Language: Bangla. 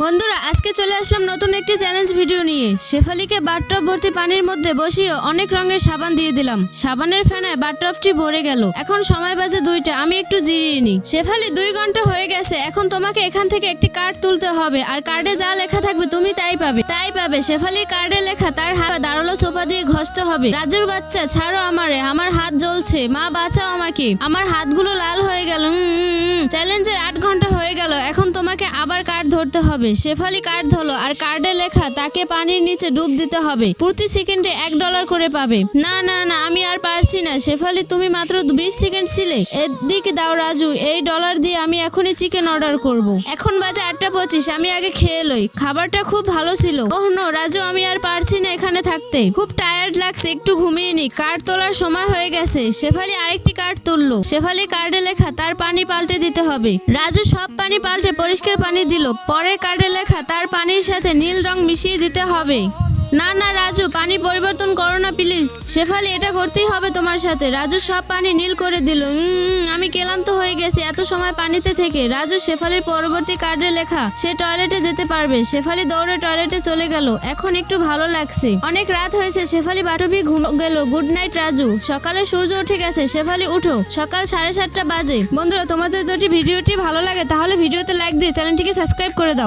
বন্ধুরা আজকে চলে আসলাম নতুন একটি চ্যালেঞ্জ ভিডিও নিয়ে। শেফালিকে বাথটব ভর্তি পানির মধ্যে বসিয়ে অনেক রঙের সাবান দিয়ে দিলাম। সাবানের ফেনায় বাথটবটি ভরে গেল। এখন সময় বাজে 2টা। আমি একটু জিরিয়ে নিই। শেফালি 2 ঘন্টা হয়ে গেছে। এখন তোমাকে এখান থেকে একটি কার্ড তুলতে হবে, আর কার্ডে যা লেখা থাকবে তুমি তাই পাবে। শেফালির কার্ডে লেখা তার হাত দাঁড়ালো সোপা দিয়ে ঘষতে হবে। রাজুর বাচ্চা ছাড়ো আমারে, আমার হাত জ্বলছে, মা বাঁচাও আমাকে, আমার হাতগুলো লাল হয়ে গেল। চ্যালেঞ্জের 8 ঘন্টা হয়ে গেল। এখন তোমাকে আবার কার্ড ধরতে হবে। শেফালি কার্ড ধরলো, আর কার্ডে লেখা তাকে পানির নিচে ডুব দিতে হবে। প্রতি সেকেন্ডে $1 করে পাবে। না না না, আমি আর পারছি না। শেফালি তুমি মাত্র 20 সেকেন্ড ছিলে। এদিকে দাও রাজু, এই $1 দিয়ে আমি এখনই চিকেন অর্ডার করব। এখন বাজে 8:25। আমি আগে খেয়ে লই। খাবারটা খুব ভালো ছিল। ওহ নো রাজু, আমি আর পারছি না এখানে থাকতে। খুব টায়ার্ড লাগছে, একটু ঘুমিয়ে নি। কার্ড তোলার সময় হয়ে গেছে। শেফালি আরেকটি কার্ড তুললো। শেফালি কার্ডে লেখা তার পানি পাল্টে দিতে হবে। রাজু সব পানি পাল্টে পরিষ্কার পানি দিল। পরের কার্ডে লেখা তার পানির সাথে নীল রং মিশিয়ে দিতে হবে। না না রাজু, পানি পরিবর্তন করো না প্লিজ। শেফালি এটা করতেই হবে তোমার সাথে। রাজু সব পানি নীল করে দিল। আমি ক্লান্ত হয়ে গেছি এত সময় পানিতে থেকে। রাজু শেফালির পরবর্তী কার্ডে লেখা সে টয়লেটে যেতে পারবে। শেফালি দৌড়ে টয়লেটে চলে গেল। এখন একটু ভালো লাগছে। অনেক রাত হয়েছে। শেফালি বাটবি ঘুম গেল। Good night Raju. সকালে সূর্য উঠে গেছে। শেফালি উঠো, সকাল 7:30 বাজে। বন্ধুরা তোমাদের যদি ভিডিওটি ভালো লাগে তাহলে ভিডিওতে লাইক দিয়ে চ্যানেলটিকে সাবস্ক্রাইব করে দাও।